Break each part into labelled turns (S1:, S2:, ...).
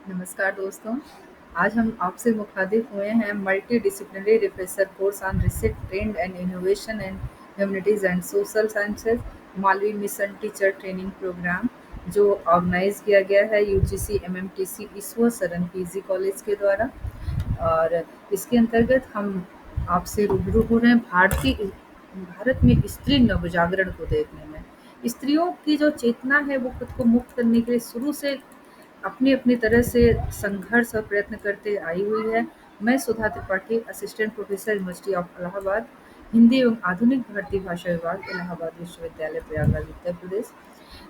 S1: नमस्कार दोस्तों। आज हम आपसे मुखातिब हुए हैं multi disciplinary refresher course on recent trend and innovation and humanities and social sciences Malviya mission teacher training programme, जो ऑर्गेनाइज किया गया है UGC MMTC Ishwar Saran PG college के द्वारा। और इसके अंतर्गत हम आपसे रूबरू हो रहे हैं भारत में स्त्री नवजागरण को देखने में। स्त्रियों की जो चेतना है वो खुद को मुक्त करने के लिए शुरू से अपनी अपनी तरह से संघर्ष और प्रयत्न करते आई हुई है। मैं Sudha Tripathi, assistant professor, university of Allahabad, Hindi एवं आधुनिक भारतीय भाषा विभाग, इलाहाबाद विश्वविद्यालय, प्रयागराज, उत्तर प्रदेश।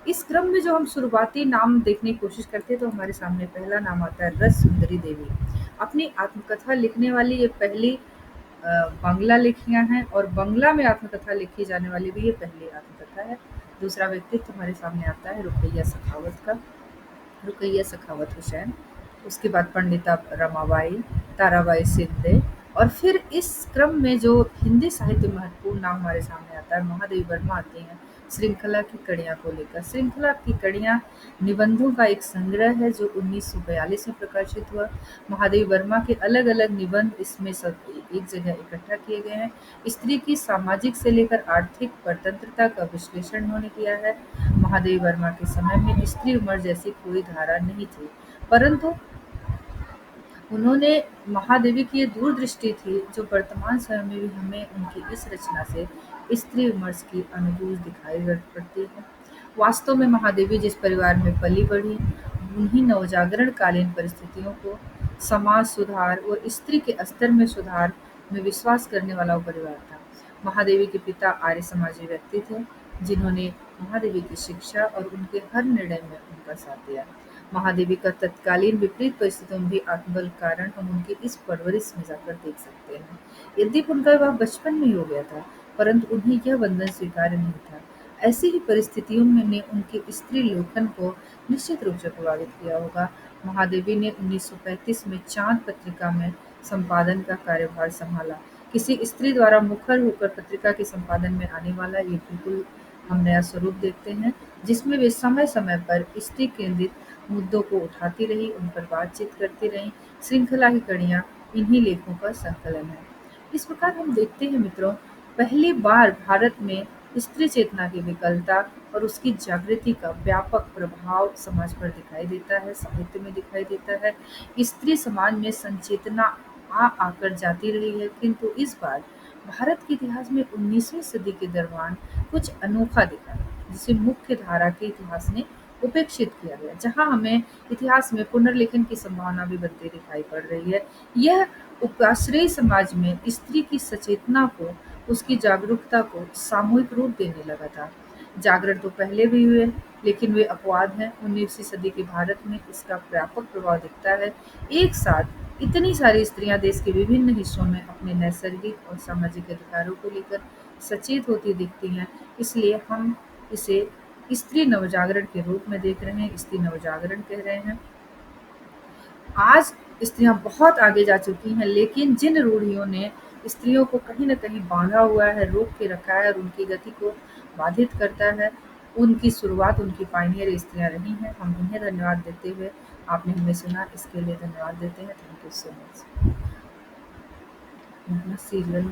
S1: इस क्रम में जो हम शुरुआती नाम देखने की कोशिश करते हैं तो हमारे सामने पहला नाम आता है रस सुंदरी देवी। अपनी आत्मकथा लिखने वाली ये पहली बांग्ला लेखियां हैं, और बांग्ला में आत्मकथा लिखी जाने वाली भी ये पहली आत्मकथा है। दूसरा व्यक्तित्व हमारे सामने आता है रुकैया सखावत का, रुकैया सखावत हुसैन। उसके बाद पंडिता रमाबाई, ताराबाई सिंधे। और फिर इस क्रम में जो हिंदी साहित्य में महत्वपूर्ण नाम हमारे सामने आता है, महादेवी वर्मा आती हैं श्रृंखला की कड़ियाँ को लेकर। श्रृंखला की कड़ियाँ निबंधों का एक संग्रह है जो 1942 में प्रकाशित हुआ। महादेवी वर्मा के अलग अलग निबंध इसमें सब एक जगह इकट्ठा किए गए हैं। स्त्री की सामाजिक से लेकर आर्थिक स्वतंत्रता का विश्लेषण उन्होंने किया है। महादेवी वर्मा के समय में स्त्री उम्र जैसी कोई धारा नहीं थी, परंतु उन्होंने महादेवी की ये दूरदृष्टि थी जो वर्तमान समय में भी हमें उनकी इस रचना से स्त्री विमर्श की अनुभूति दिखाई पड़ती है। वास्तव में महादेवी जिस परिवार में पली बढ़ी, उन्हीं नवजागरण कालीन परिस्थितियों को समाज सुधार और स्त्री के स्तर में सुधार में विश्वास करने वाला वो परिवार था। महादेवी के पिता आर्य समाजी व्यक्ति थे, जिन्होंने महादेवी की शिक्षा और उनके हर निर्णय में उनका साथ दिया। महादेवी का तत्कालीन विपरीत परिस्थितियों में भी आत्मबल कारण हम उनकी इस परवरिश में जाकर देख सकते हैं। यद्यपि उनका विवाह बचपन में ही हो गया था, परंतु उन्हें यह बंधन स्वीकार्य नहीं था। ऐसी ही परिस्थितियों में ने उनके स्त्री लेखन को निश्चित रूप से प्रभावित किया होगा। महादेवी ने 1935 में चांद पत्रिका में संपादन का कार्यभार संभाला। किसी स्त्री द्वारा मुखर होकर पत्रिका के संपादन में आने वाला ये बिल्कुल हम नया स्वरूप देखते हैं, जिसमें वे समय समय पर स्त्री केंद्रित मुद्दों को उठाती रही, उन पर बातचीत करती रहीं। श्रृंखला की कड़ियाँ इन्हीं लेखों का संकलन है। इस प्रकार हम देखते हैं मित्रों, पहली बार भारत में स्त्री चेतना की विकलता और उसकी जागृति का व्यापक प्रभाव समाज पर दिखाई देता है, साहित्य में दिखाई देता है। स्त्री समाज में संचेतना आकर जाती रही है, किंतु इस बार भारत के इतिहास में 19वीं सदी के दरमियान कुछ अनोखा दिखा, जिसे मुख्य धारा के इतिहास ने उपेक्षित किया गया, जहां हमें इतिहास में पुनर्लेखन की संभावना भी बनती दिखाई पड़ रही है। यह उपाश्रयी समाज में स्त्री की सचेतना को, उसकी जागरूकता को सामूहिक रूप देने लगा था। जागरण तो पहले भी हुए, लेकिन वे अपवाद हैं। 19वीं सदी के भारत में इसका व्यापक प्रभाव दिखता है। एक साथ इतनी सारी स्त्रियां देश के विभिन्न हिस्सों में अपने नैसर्गिक और सामाजिक अधिकारों को लेकर सचेत होती दिखती हैं, इसलिए हम इसे स्त्री नवजागरण के रूप में देख रहे हैं, स्त्री नवजागरण कह रहे हैं। आज स्त्रियां बहुत आगे जा चुकी हैं, लेकिन जिन रूढ़ियों ने स्त्रियों को कहीं न कहीं बाँधा हुआ है, रोक के रखा है और उनकी गति को बाधित करता है, उनकी शुरुआत उनकी पायनियर स्त्रियां रही हैं। हम उन्हें धन्यवाद देते हुए, आपने हमें सुना, इसके लिए धन्यवाद देते हैं। Thank you so much. Serial